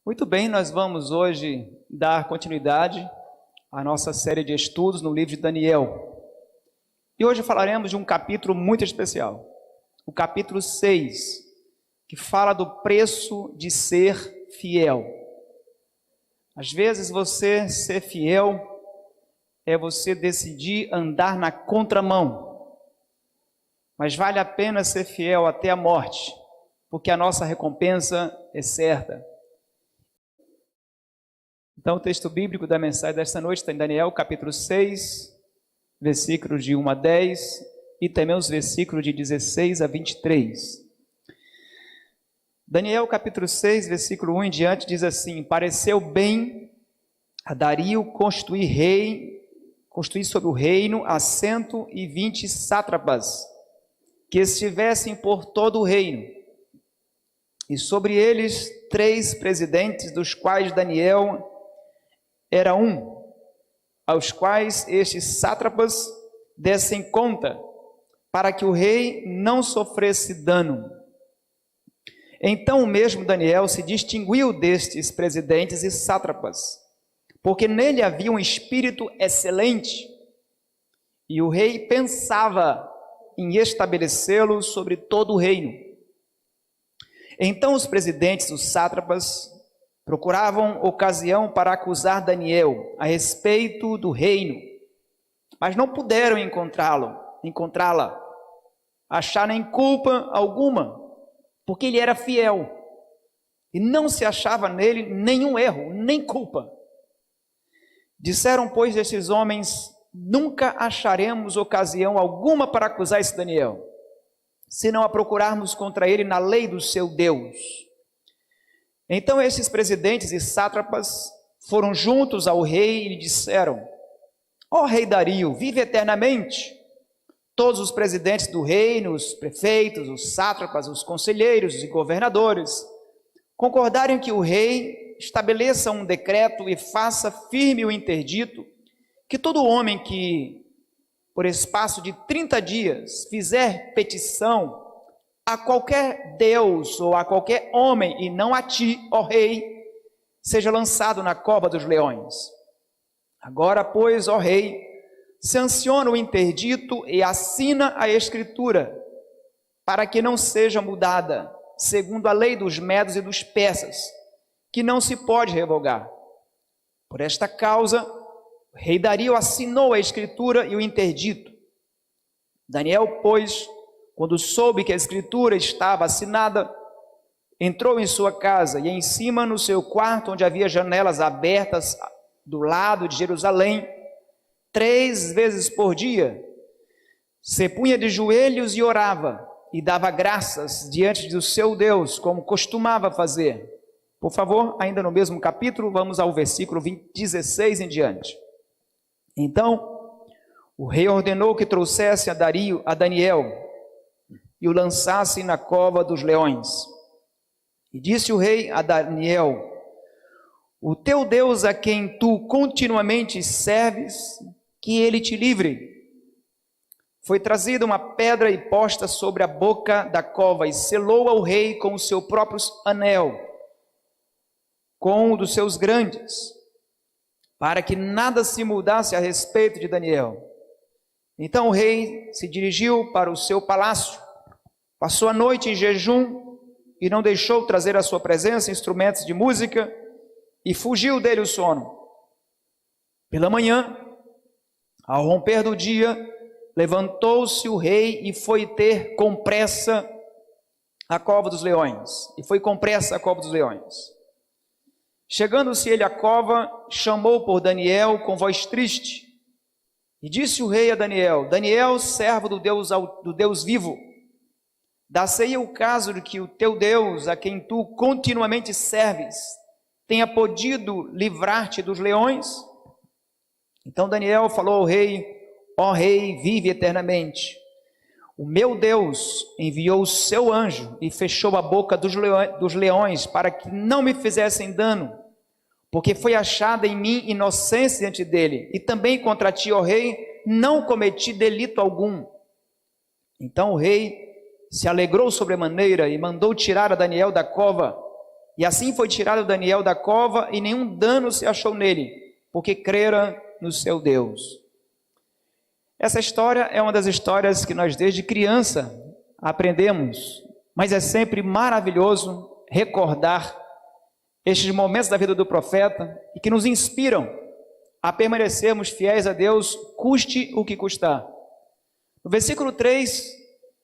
Muito bem, nós vamos hoje dar continuidade à nossa série de estudos no livro de Daniel. E hoje falaremos de um capítulo muito especial, o capítulo 6, que fala do preço de ser fiel. Às vezes você ser fiel é você decidir andar na contramão, mas vale a pena ser fiel até a morte, porque a nossa recompensa é certa. Então, o texto bíblico da mensagem desta noite está em Daniel, capítulo 6, versículos de 1 a 10, e também os versículos de 16 a 23. Daniel, capítulo 6, versículo 1 em diante, diz assim: Pareceu bem a Dario constituir sobre o reino a 120 sátrapas, que estivessem por todo o reino, e sobre eles 3 presidentes, dos quais Daniel era um, aos quais estes sátrapas dessem conta, para que o rei não sofresse dano. Então o mesmo Daniel se distinguiu destes presidentes e sátrapas, porque nele havia um espírito excelente, e o rei pensava em estabelecê-lo sobre todo o reino. Então os presidentes, os sátrapas, procuravam ocasião para acusar Daniel a respeito do reino, mas não puderam encontrá-la, achar nem culpa alguma, porque ele era fiel, e não se achava nele nenhum erro, nem culpa. Disseram, pois, estes homens: nunca acharemos ocasião alguma para acusar esse Daniel, se não a procurarmos contra ele na lei do seu Deus. Então esses presidentes e sátrapas foram juntos ao rei e lhe disseram: ó rei Dario, vive eternamente. Todos os presidentes do reino, os prefeitos, os sátrapas, os conselheiros e governadores concordaram que o rei estabeleça um decreto e faça firme o interdito, que todo homem que, por espaço de 30 dias, fizer petição a qualquer Deus ou a qualquer homem, e não a ti, ó rei, seja lançado na cova dos leões. Agora, pois, ó rei, sanciona o interdito e assina a escritura, para que não seja mudada, segundo a lei dos medos e dos persas, que não se pode revogar. Por esta causa, o rei Dario assinou a escritura e o interdito. Daniel, pois, quando soube que a escritura estava assinada, entrou em sua casa e em cima no seu quarto, onde havia janelas abertas do lado de Jerusalém, 3 vezes por dia, se punha de joelhos e orava, e dava graças diante do seu Deus, como costumava fazer. Por favor, ainda no mesmo capítulo, vamos ao versículo 16 em diante. Então, o rei ordenou que trouxesse a Daniel, e o lançasse na cova dos leões. E disse o rei a Daniel: o teu Deus, a quem tu continuamente serves, que ele te livre. Foi trazida uma pedra e posta sobre a boca da cova, e selou-a o rei com o seu próprio anel, com um dos seus grandes, para que nada se mudasse a respeito de Daniel. Então o rei se dirigiu para o seu palácio, passou a noite em jejum e não deixou trazer à sua presença instrumentos de música, e fugiu dele o sono. Pela manhã, ao romper do dia, levantou-se o rei e foi ter com pressa a cova dos leões. Chegando-se ele à cova, chamou por Daniel com voz triste, e disse o rei a Daniel: Daniel, servo do Deus vivo, dá-se-ia o caso de que o teu Deus, a quem tu continuamente serves, tenha podido livrar-te dos leões? Então Daniel falou ao rei: ó rei, vive eternamente. O meu Deus enviou o seu anjo e fechou a boca dos leões, para que não me fizessem dano, porque foi achada em mim inocência diante dele, e também contra ti, ó rei, não cometi delito algum. Então o rei se alegrou sobremaneira e mandou tirar a Daniel da cova, E assim foi tirado Daniel da cova, e nenhum dano se achou nele, porque crera no seu Deus. Essa história é uma das histórias que nós desde criança aprendemos, mas é sempre maravilhoso recordar estes momentos da vida do profeta e que nos inspiram a permanecermos fiéis a Deus, custe o que custar. No versículo 3,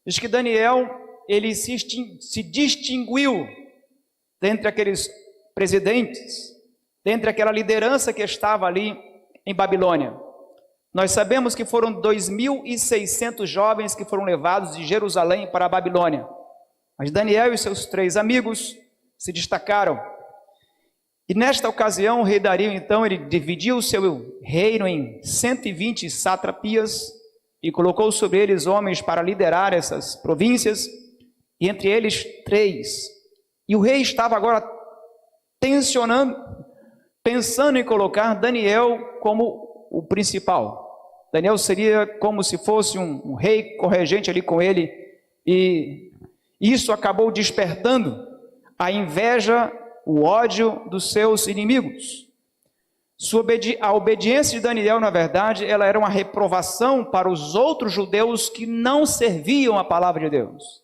diz que Daniel, ele se distinguiu dentre aqueles presidentes, dentre aquela liderança que estava ali em Babilônia. Nós sabemos que foram 2.600 jovens que foram levados de Jerusalém para a Babilônia. Mas Daniel e seus 3 amigos se destacaram. E nesta ocasião, o rei Dario, então, ele dividiu o seu reino em 120 sátrapias e colocou sobre eles homens para liderar essas províncias, e entre eles 3. E o rei estava agora pensando em colocar Daniel como o principal. Daniel seria como se fosse um rei corregente ali com ele, e isso acabou despertando a inveja, o ódio dos seus inimigos. A obediência de Daniel, na verdade, ela era uma reprovação para os outros judeus que não serviam a palavra de Deus.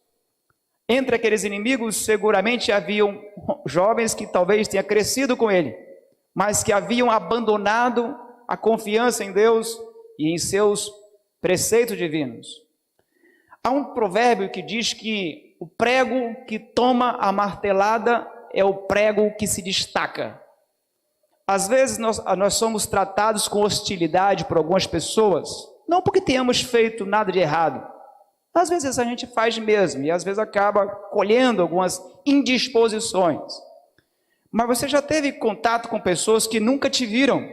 Entre aqueles inimigos, seguramente haviam jovens que talvez tenham crescido com ele, mas que haviam abandonado a confiança em Deus e em seus preceitos divinos. Há um provérbio que diz que o prego que toma a martelada é o prego que se destaca. Às vezes nós somos tratados com hostilidade por algumas pessoas, não porque tenhamos feito nada de errado. Às vezes a gente faz mesmo, e às vezes acaba colhendo algumas indisposições. Mas você já teve contato com pessoas que nunca te viram,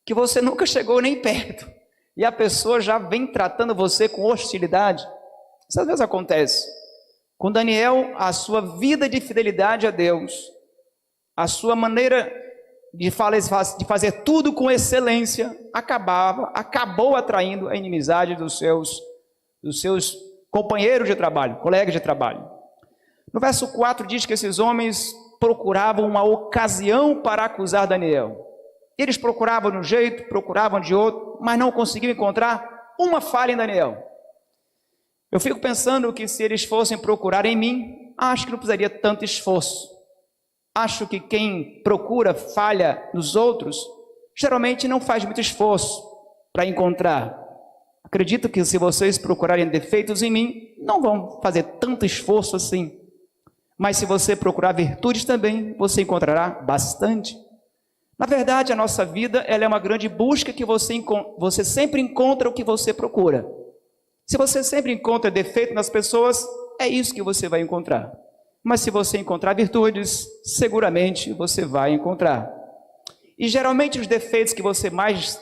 que você nunca chegou nem perto, e a pessoa já vem tratando você com hostilidade? Isso às vezes acontece. Com Daniel, a sua vida de fidelidade a Deus, a sua maneira de fazer tudo com excelência, acabou atraindo a inimizade dos seus companheiros de trabalho, colegas de trabalho. No verso 4 diz que esses homens procuravam uma ocasião para acusar Daniel. Eles procuravam de um jeito, procuravam de outro, mas não conseguiam encontrar uma falha em Daniel. Eu fico pensando que se eles fossem procurar em mim, acho que não precisaria tanto esforço. Acho que quem procura falha nos outros, geralmente não faz muito esforço para encontrar. Acredito que se vocês procurarem defeitos em mim, não vão fazer tanto esforço assim. Mas se você procurar virtudes também, você encontrará bastante. Na verdade, a nossa vida ela é uma grande busca que você sempre encontra o que você procura. Se você sempre encontra defeito nas pessoas, é isso que você vai encontrar. Mas se você encontrar virtudes, seguramente você vai encontrar. E geralmente os defeitos que você mais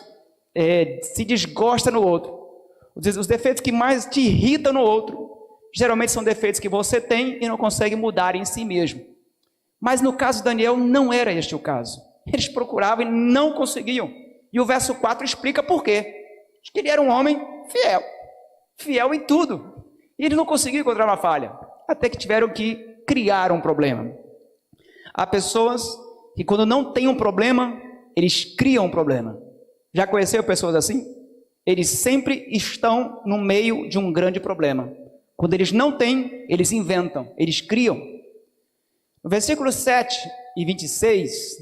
se desgosta no outro, os defeitos que mais te irritam no outro, geralmente são defeitos que você tem e não consegue mudar em si mesmo. Mas no caso de Daniel, não era este o caso. Eles procuravam e não conseguiam. E o verso 4 explica por quê. Diz que ele era um homem fiel em tudo. E ele não conseguiu encontrar uma falha, até que tiveram que criar um problema. Há pessoas que quando não tem um problema, eles criam um problema. Já conheceu pessoas assim? Eles sempre estão no meio de um grande problema. Quando eles não têm, eles inventam, eles criam. No versículo 7 e 26,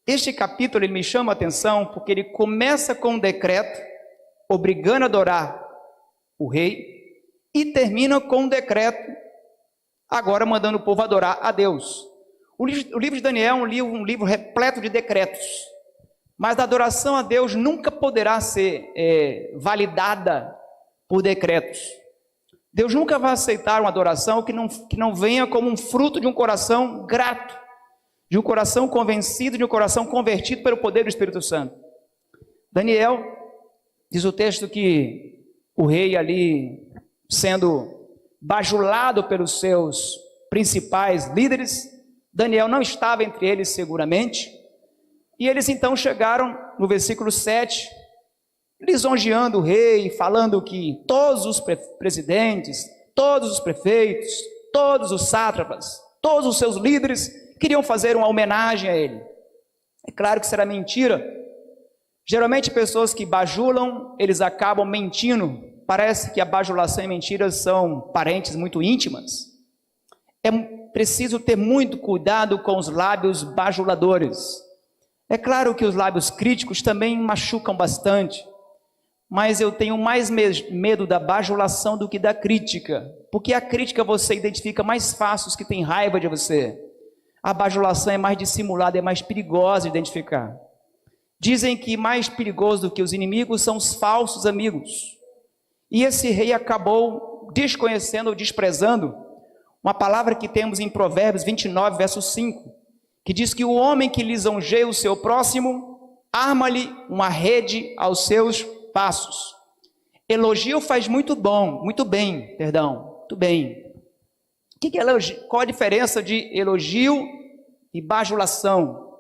este capítulo ele me chama a atenção porque ele começa com um decreto obrigando a adorar o rei e termina com um decreto agora mandando o povo adorar a Deus. O livro de Daniel é um livro repleto de decretos, mas a adoração a Deus nunca poderá ser validada por decretos. Deus nunca vai aceitar uma adoração que não venha como um fruto de um coração grato, de um coração convencido, de um coração convertido pelo poder do Espírito Santo. Daniel, diz o texto que o rei ali, sendo bajulado pelos seus principais líderes, Daniel não estava entre eles seguramente, e eles então chegaram no versículo 7, lisonjeando o rei, falando que todos os presidentes, todos os prefeitos, todos os sátrapas, todos os seus líderes queriam fazer uma homenagem a ele. É claro que será mentira. Geralmente pessoas que bajulam, eles acabam mentindo. Parece que a bajulação e mentiras são parentes muito íntimas. É preciso ter muito cuidado com os lábios bajuladores. É claro que os lábios críticos também machucam bastante, mas eu tenho mais medo da bajulação do que da crítica, porque a crítica você identifica mais fácil os que têm raiva de você. A bajulação é mais dissimulada, é mais perigosa de identificar. Dizem que mais perigoso do que os inimigos são os falsos amigos. E esse rei acabou desconhecendo ou desprezando uma palavra que temos em Provérbios 29, verso 5, que diz que o homem que lisonjeia o seu próximo, arma-lhe uma rede aos seus passos. Elogio faz muito bem. Qual a diferença de elogio e bajulação?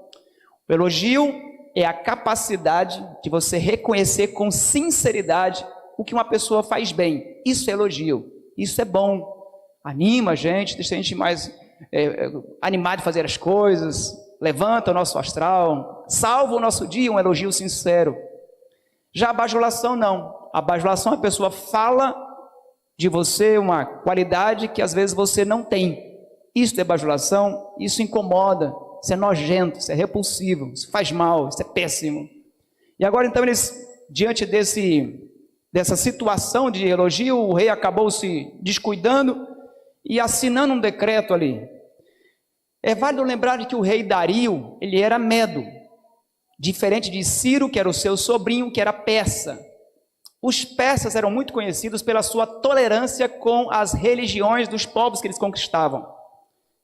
O elogio é a capacidade de você reconhecer com sinceridade o que uma pessoa faz bem. Isso é elogio, isso é bom. Anima a gente, deixa a gente mais animado de fazer as coisas, levanta o nosso astral, salva o nosso dia, um elogio sincero. Já a bajulação não. A bajulação, a pessoa fala de você uma qualidade que às vezes você não tem. Isso é bajulação, isso incomoda, isso é nojento, isso é repulsivo, isso faz mal, isso é péssimo. E agora então eles, diante dessa situação de elogio, o rei acabou se descuidando e assinando um decreto ali. É válido lembrar de que o rei Dario, ele era medo, diferente de Ciro, que era o seu sobrinho, que era persa. Os persas eram muito conhecidos pela sua tolerância com as religiões dos povos que eles conquistavam.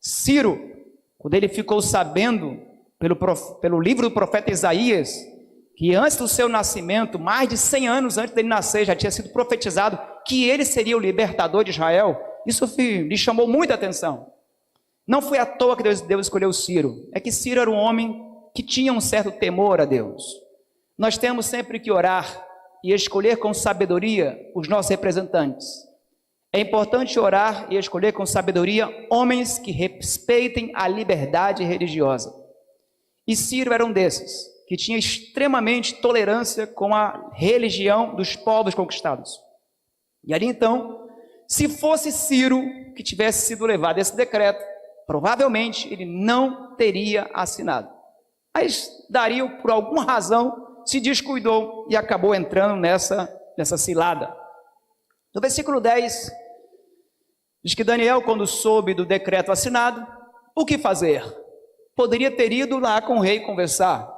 Ciro, quando ele ficou sabendo, pelo livro do profeta Isaías, que antes do seu nascimento, mais de 100 anos antes dele nascer, já tinha sido profetizado que ele seria o libertador de Israel, isso lhe chamou muita atenção. Não foi à toa que Deus escolheu Ciro, é que Ciro era um homem que tinha um certo temor a Deus. Nós temos sempre que orar e escolher com sabedoria os nossos representantes. É importante orar e escolher com sabedoria homens que respeitem a liberdade religiosa. E Ciro era um desses, que tinha extremamente tolerância com a religião dos povos conquistados. E ali então, se fosse Ciro que tivesse sido levado esse decreto, provavelmente ele não teria assinado. Mas Dario, por alguma razão, se descuidou e acabou entrando nessa cilada. No versículo 10, diz que Daniel, quando soube do decreto assinado, o que fazer? Poderia ter ido lá com o rei conversar,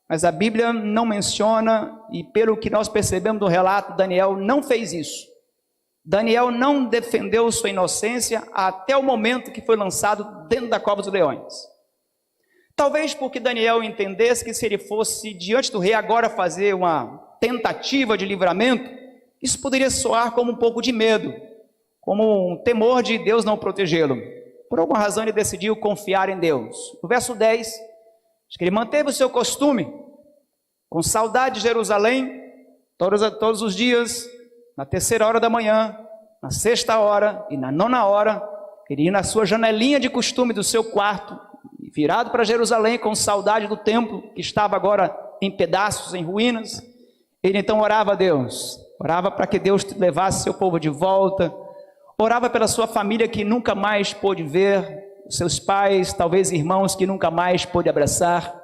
mas a Bíblia não menciona, e pelo que nós percebemos do relato, Daniel não fez isso. Daniel não defendeu sua inocência até o momento que foi lançado dentro da cova dos leões. Talvez porque Daniel entendesse que se ele fosse diante do rei agora fazer uma tentativa de livramento, isso poderia soar como um pouco de medo, como um temor de Deus não protegê-lo. Por alguma razão ele decidiu confiar em Deus. No verso 10, diz que ele manteve o seu costume, com saudade de Jerusalém, todos os dias, na 3ª hora da manhã, na 6ª hora e na 9ª hora, ele ia na sua janelinha de costume do seu quarto, virado para Jerusalém com saudade do templo, que estava agora em pedaços, em ruínas. Ele então orava a Deus, orava para que Deus levasse seu povo de volta, orava pela sua família que nunca mais pôde ver, seus pais, talvez irmãos que nunca mais pôde abraçar,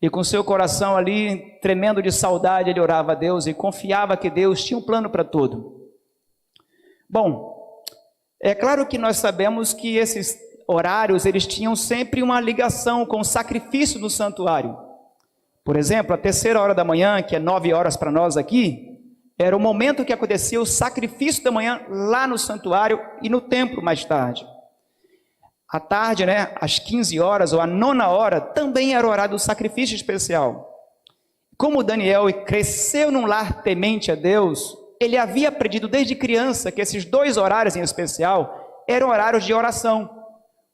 e com seu coração ali, tremendo de saudade, ele orava a Deus e confiava que Deus tinha um plano para tudo. Bom, é claro que nós sabemos que esses horários, eles tinham sempre uma ligação com o sacrifício do santuário. Por exemplo, a 3ª hora da manhã, que é 9 horas para nós aqui, era o momento que acontecia o sacrifício da manhã lá no santuário e no templo mais tarde. À tarde, às 15 horas ou à 9ª hora, também era o horário do sacrifício especial. Como Daniel cresceu num lar temente a Deus, ele havia aprendido desde criança que esses 2 horários em especial eram horários de oração.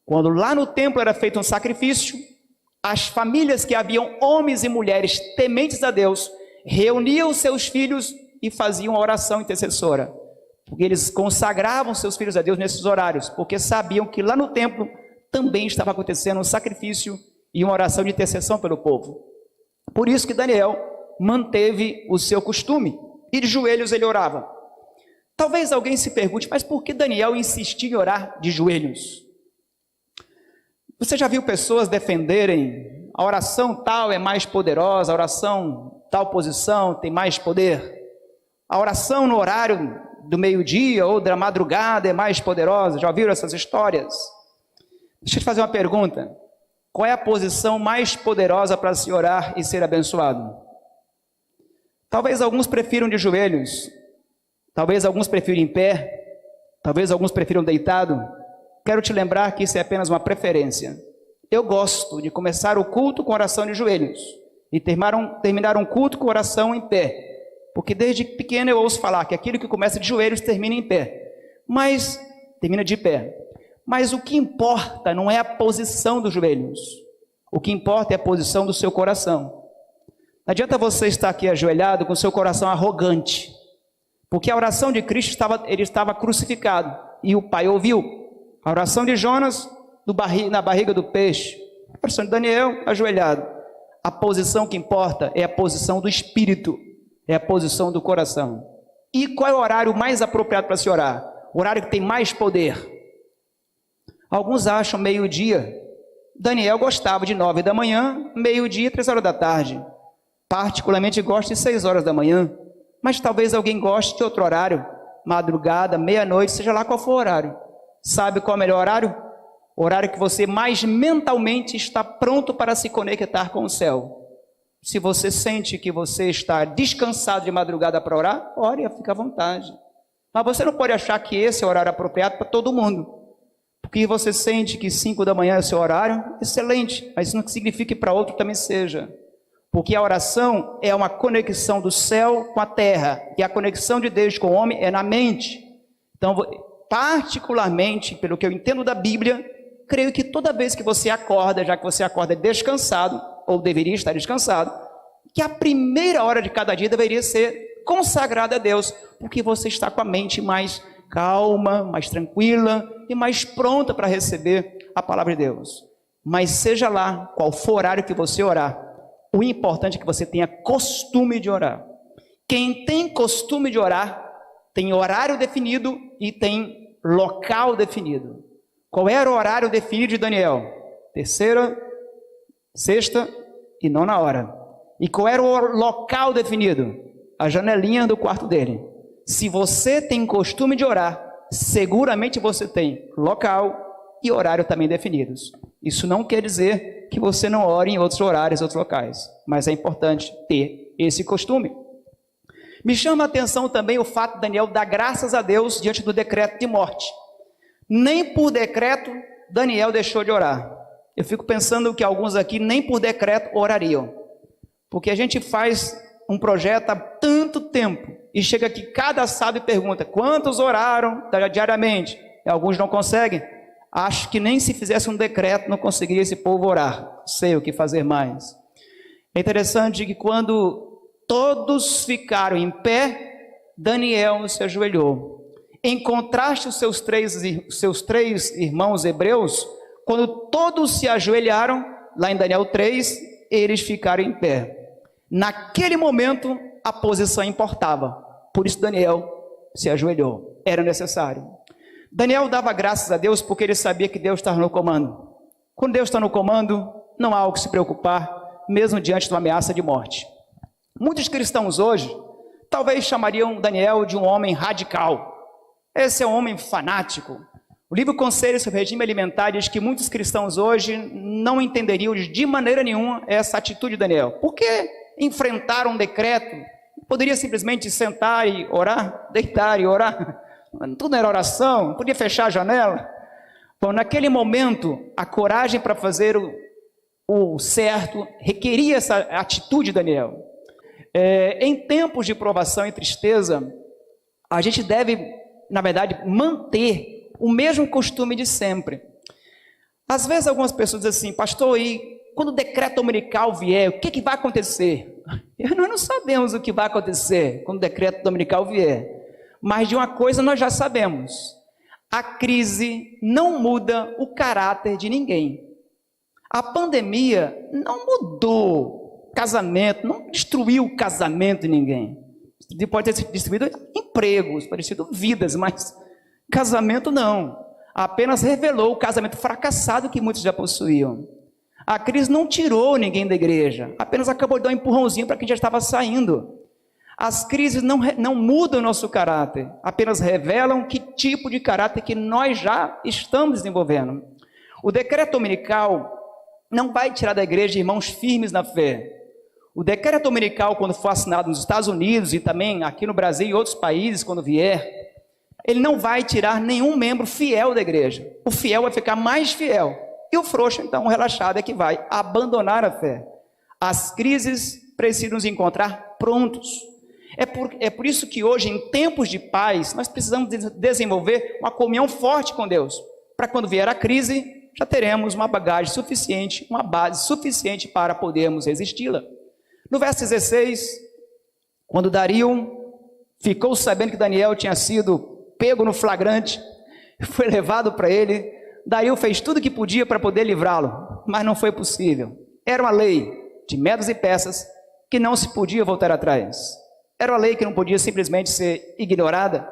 Quando lá no templo era feito um sacrifício, as famílias que haviam homens e mulheres tementes a Deus, reuniam seus filhos e faziam uma oração intercessora. Porque eles consagravam seus filhos a Deus nesses horários, porque sabiam que lá no templo também estava acontecendo um sacrifício e uma oração de intercessão pelo povo. Por isso que Daniel manteve o seu costume, e de joelhos ele orava. Talvez alguém se pergunte, mas por que Daniel insistia em orar de joelhos? Você já viu pessoas defenderem a oração tal é mais poderosa, a oração tal posição tem mais poder? A oração no horário do meio-dia ou da madrugada é mais poderosa? Já ouviram essas histórias? Deixa eu te fazer uma pergunta. Qual é a posição mais poderosa para se orar e ser abençoado? Talvez alguns prefiram de joelhos, talvez alguns prefiram em pé, talvez alguns prefiram deitado. Quero te lembrar que isso é apenas uma preferência. Eu gosto de começar o culto com oração de joelhos e terminar um culto com oração em pé, porque desde pequeno eu ouço falar que aquilo que começa de joelhos termina em pé, mas termina de pé. Mas o que importa não é a posição dos joelhos, o que importa é a posição do seu coração. Não adianta você estar aqui ajoelhado com o seu coração arrogante, porque a oração de Cristo ele estava crucificado e o Pai ouviu. A oração de Jonas na barriga do peixe, a oração de Daniel ajoelhado. A posição que importa é a posição do espírito, é a posição do coração. E qual é o horário mais apropriado para se orar? O horário que tem mais poder. Alguns acham meio-dia. Daniel gostava de 9 da manhã, meio-dia, 3 horas da tarde. Particularmente gosto de 6 horas da manhã, mas talvez alguém goste de outro horário, madrugada, meia-noite, seja lá qual for o horário. Sabe qual é o melhor horário? O horário que você mais mentalmente está pronto para se conectar com o céu. Se você sente que você está descansado de madrugada para orar, ore, fica à vontade. Mas você não pode achar que esse é o horário apropriado para todo mundo. Porque você sente que 5 da manhã é o seu horário, excelente, mas isso não significa que para outro também seja. Porque a oração é uma conexão do céu com a terra, e a conexão de Deus com o homem é na mente. Então, particularmente, pelo que eu entendo da Bíblia, creio que toda vez que você acorda, já que você acorda descansado, ou deveria estar descansado, que a primeira hora de cada dia deveria ser consagrada a Deus, porque você está com a mente mais calma, mais tranquila e mais pronta para receber a palavra de Deus. Mas seja lá qual for o horário que você orar, o importante é que você tenha costume de orar. Quem tem costume de orar, tem horário definido e tem local definido. Qual era o horário definido de Daniel? 3ª, 6ª e 9ª hora. E qual era o local definido? A janelinha do quarto dele. Se você tem costume de orar, seguramente você tem local e horário também definidos. Isso não quer dizer que você não ore em outros horários, outros locais, mas é importante ter esse costume. Me chama a atenção também o fato de Daniel dar graças a Deus diante do decreto de morte. Nem por decreto Daniel deixou de orar. Eu fico pensando que alguns aqui nem por decreto orariam, porque a gente faz um projeto há tanto tempo e chega aqui cada sábado e pergunta quantos oraram diariamente, e alguns não conseguem. Acho que nem se fizesse um decreto não conseguiria esse povo orar. Sei o que fazer mais. É interessante que quando todos ficaram em pé, Daniel se ajoelhou. Em contraste aos seus três irmãos hebreus, quando todos se ajoelharam, lá em Daniel 3, eles ficaram em pé. Naquele momento, a posição importava. Por isso Daniel se ajoelhou. Era necessário. Daniel dava graças a Deus porque ele sabia que Deus estava no comando. Quando Deus está no comando, não há o que se preocupar, mesmo diante de uma ameaça de morte. Muitos cristãos hoje, talvez chamariam Daniel de um homem radical. Esse é um homem fanático. O livro Conselhos sobre o Regime Alimentar diz que muitos cristãos hoje não entenderiam de maneira nenhuma essa atitude de Daniel. Por que enfrentar um decreto? Poderia simplesmente sentar e orar, deitar e orar. Tudo era oração, podia fechar a janela. Bom, naquele momento, a coragem para fazer o certo requeria essa atitude de Daniel. Em tempos de provação e tristeza, a gente deve, na verdade, manter o mesmo costume de sempre. Às vezes algumas pessoas dizem assim, pastor, e quando o decreto dominical vier, o que vai acontecer? Nós não sabemos o que vai acontecer quando o decreto dominical vier. Mas de uma coisa nós já sabemos. a crise não muda o caráter de ninguém. A pandemia não mudou o casamento, não destruiu o casamento de ninguém. Pode ter destruído empregos, pode ter sido vidas, mas casamento não. Apenas revelou o casamento fracassado que muitos já possuíam. A crise não tirou ninguém da igreja, apenas acabou de dar um empurrãozinho para quem já estava saindo. As crises não mudam o nosso caráter, apenas revelam que tipo de caráter que nós já estamos desenvolvendo. O decreto dominical não vai tirar da igreja irmãos firmes na fé. O decreto dominical, quando for assinado nos Estados Unidos e também aqui no Brasil e outros países, quando vier, ele não vai tirar nenhum membro fiel da igreja. O fiel vai ficar mais fiel. E o frouxo, então, o relaxado é que vai abandonar a fé. As crises precisam nos encontrar prontos. É por isso que hoje, em tempos de paz, nós precisamos desenvolver uma comunhão forte com Deus. Para quando vier a crise, já teremos uma bagagem suficiente, uma base suficiente para podermos resisti-la. No verso 16, quando Dario ficou sabendo que Daniel tinha sido pego no flagrante, foi levado para ele, Dario fez tudo o que podia para poder livrá-lo, mas não foi possível. Era uma lei de medos e peças que não se podia voltar atrás. Era uma lei que não podia simplesmente ser ignorada.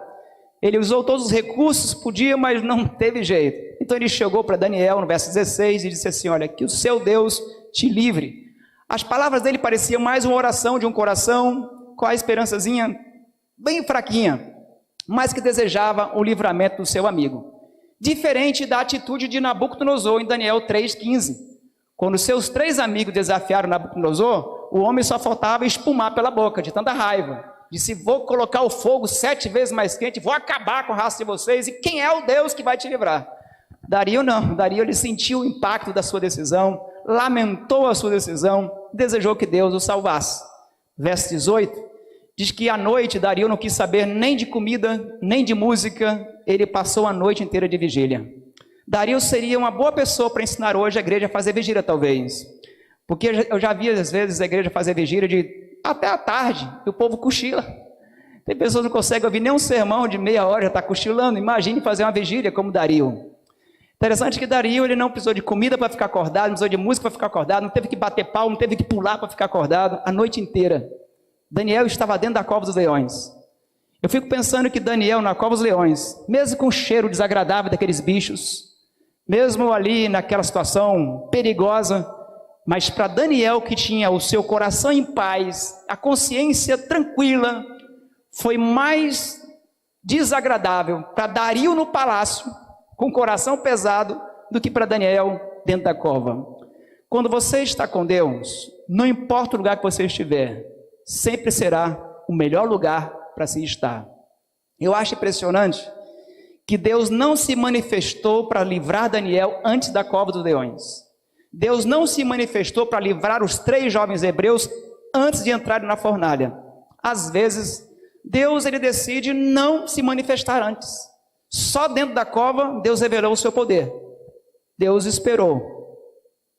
Ele usou todos os recursos, podia, mas não teve jeito. Então ele chegou para Daniel no verso 16 e disse assim: olha, que o seu Deus te livre. As palavras dele pareciam mais uma oração de um coração com a esperançazinha bem fraquinha, mas que desejava o livramento do seu amigo. Diferente da atitude de Nabucodonosor em Daniel 3,15. Quando seus 3 amigos desafiaram Nabucodonosor, o homem só faltava espumar pela boca, de tanta raiva. Disse: vou colocar o fogo 7 vezes mais quente, vou acabar com a raça de vocês, e quem é o Deus que vai te livrar? Dario não, Dario ele sentiu o impacto da sua decisão, lamentou a sua decisão, desejou que Deus o salvasse. Verso 18, diz que à noite Dario não quis saber nem de comida, nem de música, ele passou a noite inteira de vigília. Dario seria uma boa pessoa para ensinar hoje a igreja a fazer vigília, talvez. Porque eu já vi, às vezes, a igreja fazer vigília até à tarde, e o povo cochila. Tem pessoas que não conseguem ouvir nem um sermão de meia hora, já está cochilando. Imagine fazer uma vigília como Dario. Interessante que Dario ele não precisou de comida para ficar acordado, não precisou de música para ficar acordado, não teve que bater palmo, não teve que pular para ficar acordado, a noite inteira. Daniel estava dentro da cova dos leões. Eu fico pensando que Daniel, na cova dos leões, mesmo com o cheiro desagradável daqueles bichos, mesmo ali naquela situação perigosa, mas para Daniel, que tinha o seu coração em paz, a consciência tranquila, foi mais desagradável para Dario no palácio, com o coração pesado, do que para Daniel dentro da cova. Quando você está com Deus, não importa o lugar que você estiver, sempre será o melhor lugar para se estar. Eu acho impressionante que Deus não se manifestou para livrar Daniel antes da cova dos leões. Deus não se manifestou para livrar os 3 jovens hebreus antes de entrarem na fornalha. Às vezes, Deus ele decide não se manifestar antes. Só dentro da cova, Deus revelou o seu poder. Deus esperou.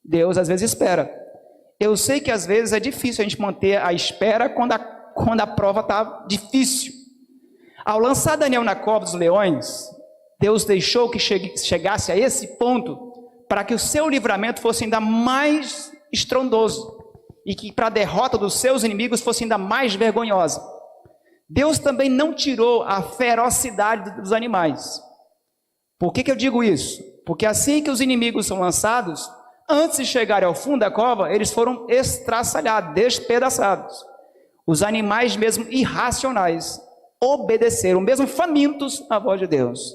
Deus às vezes espera. Eu sei que às vezes é difícil a gente manter a espera quando a prova está difícil. Ao lançar Daniel na cova dos leões, Deus deixou que chegasse a esse ponto para que o seu livramento fosse ainda mais estrondoso e que para a derrota dos seus inimigos fosse ainda mais vergonhosa. Deus também não tirou a ferocidade dos animais. Por que eu digo isso? Porque assim que os inimigos são lançados, antes de chegarem ao fundo da cova, eles foram estraçalhados, despedaçados. Os animais mesmo irracionais obedeceram, mesmo famintos, à voz de Deus.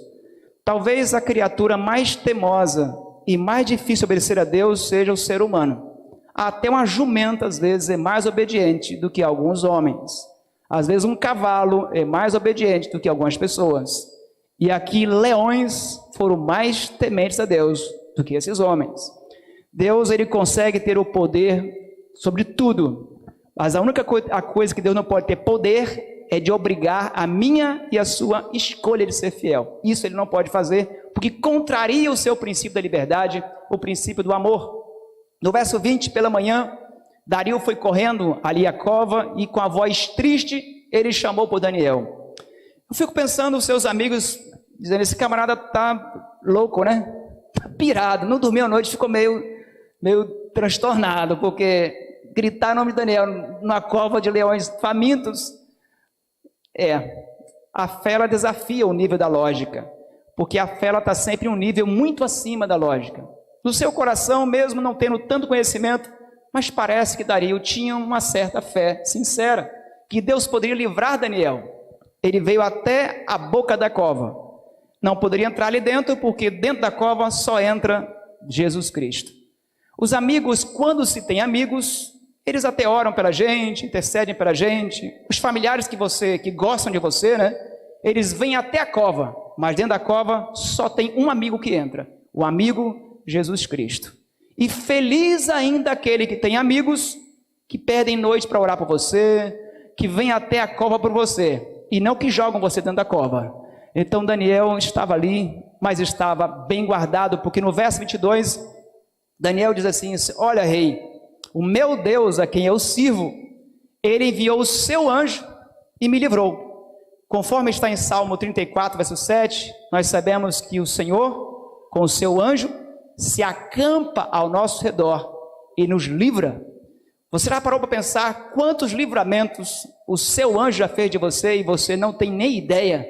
Talvez a criatura mais temosa e mais difícil obedecer a Deus seja o ser humano. Até uma jumenta, às vezes, é mais obediente do que alguns homens. Às vezes, um cavalo é mais obediente do que algumas pessoas. E aqui, leões foram mais tementes a Deus do que esses homens. Deus, ele consegue ter o poder sobre tudo. Mas a única coisa que Deus não pode ter poder é de obrigar a minha e a sua escolha de ser fiel. Isso ele não pode fazer, porque contraria o seu princípio da liberdade, o princípio do amor. No verso 20, pela manhã, Dario foi correndo ali à cova e com a voz triste, ele chamou por Daniel. Eu fico pensando, os seus amigos dizendo, esse camarada tá louco, né? Tá pirado, não dormiu a noite, ficou meio transtornado, porque gritar o nome de Daniel numa cova de leões famintos, a fé ela desafia o nível da lógica, porque a fé ela está sempre em um nível muito acima da lógica. No seu coração, mesmo não tendo tanto conhecimento, mas parece que Dario tinha uma certa fé sincera, que Deus poderia livrar Daniel. Ele veio até a boca da cova. Não poderia entrar ali dentro, porque dentro da cova só entra Jesus Cristo. Os amigos, quando se tem amigos, eles até oram pela gente, intercedem pela gente. Os familiares que gostam de você, né? Eles vêm até a cova, mas dentro da cova só tem um amigo que entra, o amigo Jesus Cristo. E feliz ainda aquele que tem amigos que perdem noite para orar por você, que vêm até a cova por você, e não que jogam você dentro da cova. Então Daniel estava ali, mas estava bem guardado, porque no verso 22, Daniel diz assim, olha rei, o meu Deus a quem eu sirvo, ele enviou o seu anjo e me livrou. Conforme está em Salmo 34, verso 7, nós sabemos que o Senhor, com o seu anjo, se acampa ao nosso redor e nos livra. Você já parou para pensar quantos livramentos o seu anjo já fez de você e você não tem nem ideia?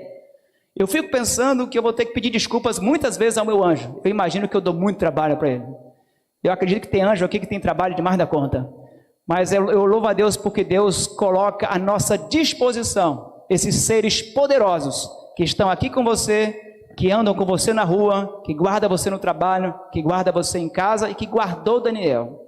Eu fico pensando que eu vou ter que pedir desculpas muitas vezes ao meu anjo. Eu imagino que eu dou muito trabalho para ele. Eu acredito que tem anjo aqui que tem trabalho demais da conta. Mas eu louvo a Deus porque Deus coloca à nossa disposição esses seres poderosos que estão aqui com você, que andam com você na rua, que guarda você no trabalho, que guarda você em casa e que guardou Daniel.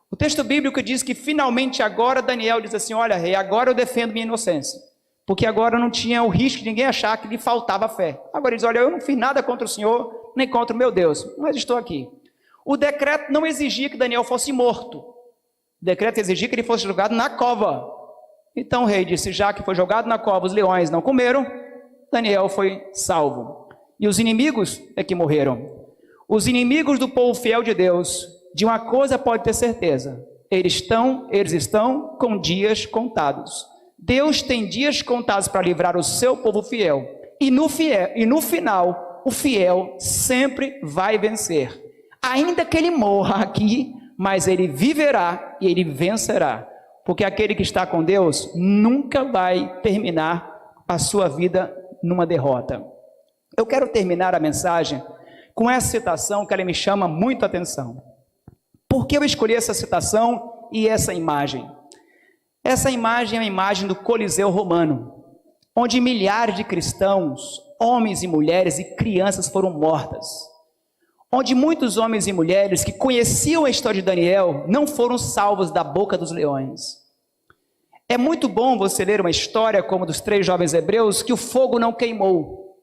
O texto bíblico diz que finalmente agora Daniel diz assim, olha rei, agora eu defendo minha inocência, porque agora não tinha o risco de ninguém achar que lhe faltava fé. Agora ele diz, olha, eu não fiz nada contra o Senhor, nem contra o meu Deus, mas estou aqui. O decreto não exigia que Daniel fosse morto, o decreto exigia que ele fosse jogado na cova. Então o rei disse, já que foi jogado na cova, os leões não comeram, Daniel foi salvo. E os inimigos é que morreram. Os inimigos do povo fiel de Deus, de uma coisa pode ter certeza, eles estão com dias contados. Deus tem dias contados para livrar o seu povo fiel. E no final, o fiel sempre vai vencer. Ainda que ele morra aqui, mas ele viverá e ele vencerá. Porque aquele que está com Deus nunca vai terminar a sua vida numa derrota. Eu quero terminar a mensagem com essa citação que ela me chama muito a atenção. Por que eu escolhi essa citação e essa imagem? Essa imagem é a imagem do Coliseu Romano, onde milhares de cristãos, homens e mulheres e crianças foram mortas. Onde muitos homens e mulheres que conheciam a história de Daniel não foram salvos da boca dos leões. É muito bom você ler uma história como dos 3 jovens hebreus que o fogo não queimou.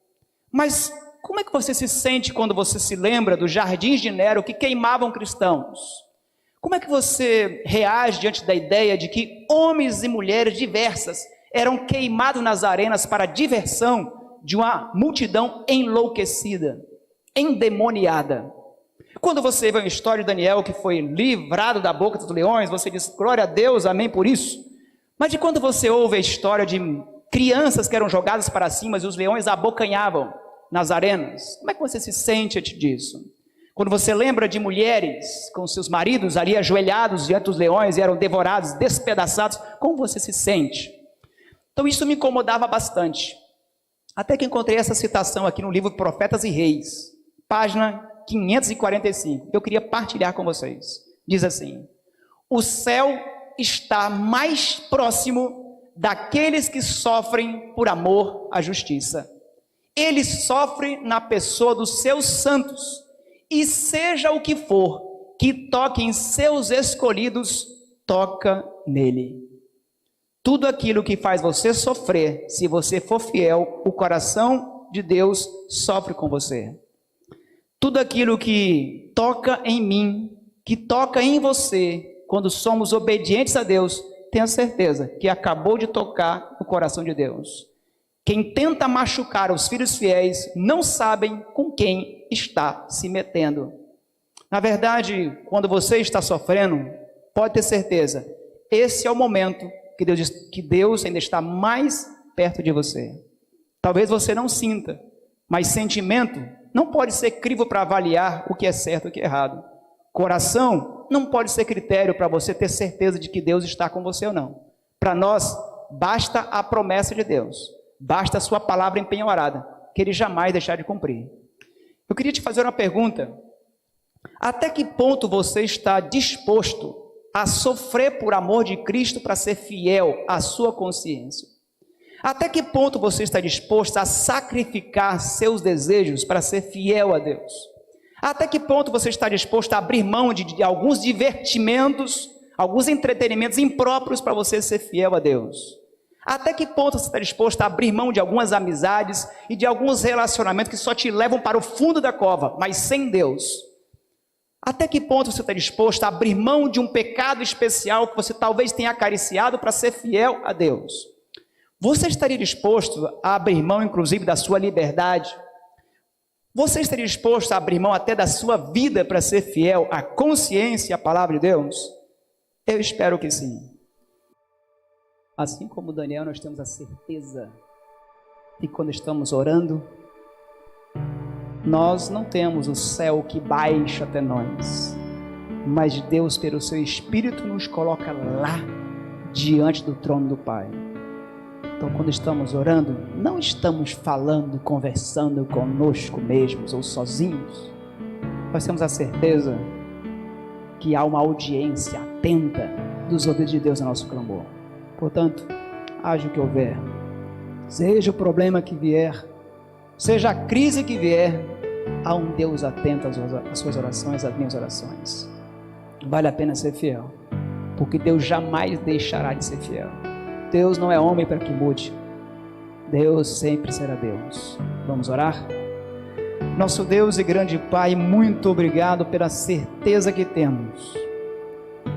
Mas como é que você se sente quando você se lembra dos jardins de Nero que queimavam cristãos? Como é que você reage diante da ideia de que homens e mulheres diversas eram queimados nas arenas para a diversão de uma multidão enlouquecida, endemoniada? Quando você vê a história de Daniel que foi livrado da boca dos leões, você diz, glória a Deus, amém por isso. Mas de quando você ouve a história de crianças que eram jogadas para cima e os leões abocanhavam nas arenas, como é que você se sente diante disso? Quando você lembra de mulheres com seus maridos ali ajoelhados diante dos leões e eram devorados, despedaçados, como você se sente? Então isso me incomodava bastante. Até que encontrei essa citação aqui no livro Profetas e Reis, página 545. Eu queria partilhar com vocês. Diz assim, o céu está mais próximo daqueles que sofrem por amor à justiça. Ele sofre na pessoa dos seus santos, e seja o que for, que toque em seus escolhidos, toca nele. Tudo aquilo que faz você sofrer, se você for fiel, o coração de Deus sofre com você. Tudo aquilo que toca em mim, que toca em você, quando somos obedientes a Deus, tenha certeza que acabou de tocar o coração de Deus. Quem tenta machucar os filhos fiéis não sabem com quem está se metendo. Na verdade, quando você está sofrendo, pode ter certeza, esse é o momento que Deus ainda está mais perto de você. Talvez você não sinta, Mas sentimento não pode ser crivo para avaliar o que é certo e o que é errado. Coração não pode ser critério para você ter certeza de que Deus está com você ou não. Para nós, basta a promessa de Deus, basta a sua palavra empenhorada, que Ele jamais deixar de cumprir. Eu queria te fazer uma pergunta: até que ponto você está disposto a sofrer por amor de Cristo para ser fiel à sua consciência? Até que ponto você está disposto a sacrificar seus desejos para ser fiel a Deus? Até que ponto você está disposto a abrir mão de alguns divertimentos, alguns entretenimentos impróprios para você ser fiel a Deus? Até que ponto você está disposto a abrir mão de algumas amizades e de alguns relacionamentos que só te levam para o fundo da cova, mas sem Deus? Até que ponto você está disposto a abrir mão de um pecado especial que você talvez tenha acariciado para ser fiel a Deus? Você estaria disposto a abrir mão, inclusive, da sua liberdade? Você estaria disposto a abrir mão até da sua vida para ser fiel à consciência e à palavra de Deus? Eu espero que sim. Assim como Daniel, nós temos a certeza de que quando estamos orando, nós não temos o céu que baixa até nós, mas Deus, pelo seu Espírito, nos coloca lá, diante do trono do Pai. Então, quando estamos orando, não estamos falando, conversando conosco mesmos ou sozinhos. Nós temos a certeza que há uma audiência atenta dos ouvidos de Deus no nosso clamor. Portanto, haja o que houver, seja o problema que vier, seja a crise que vier, há um Deus atento às suas orações, às minhas orações. Vale a pena ser fiel, porque Deus jamais deixará de ser fiel. Deus não é homem para que mude. Deus sempre será Deus. Vamos orar? Nosso Deus e grande Pai, muito obrigado pela certeza que temos,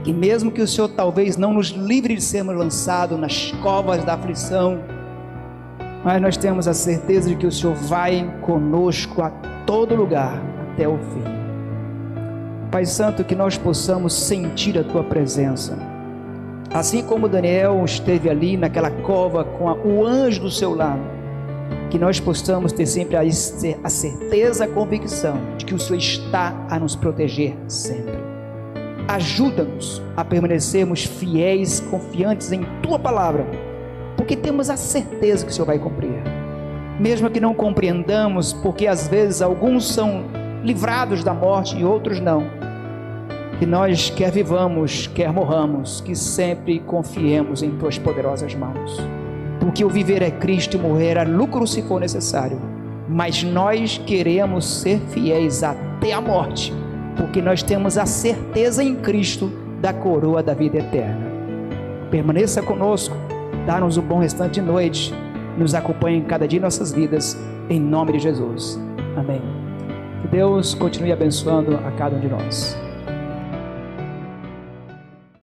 que mesmo que o Senhor talvez não nos livre de sermos lançados nas covas da aflição, mas nós temos a certeza de que o Senhor vai conosco a todo lugar, até o fim. Pai Santo, que nós possamos sentir a Tua presença, assim como Daniel esteve ali naquela cova com o anjo do seu lado, que nós possamos ter sempre a certeza, a convicção de que o Senhor está a nos proteger sempre. Ajuda-nos a permanecermos fiéis, confiantes em Tua palavra, porque temos a certeza que o Senhor vai cumprir, mesmo que não compreendamos, porque às vezes alguns são livrados da morte e outros não. Que nós, quer vivamos, quer morramos, que sempre confiemos em Tuas poderosas mãos, porque o viver é Cristo e morrer é lucro se for necessário, mas nós queremos ser fiéis até a morte, porque nós temos a certeza em Cristo da coroa da vida eterna. Permaneça conosco, dá-nos um bom restante de noite, nos acompanhe em cada dia de nossas vidas, em nome de Jesus. Amém. Que Deus continue abençoando a cada um de nós.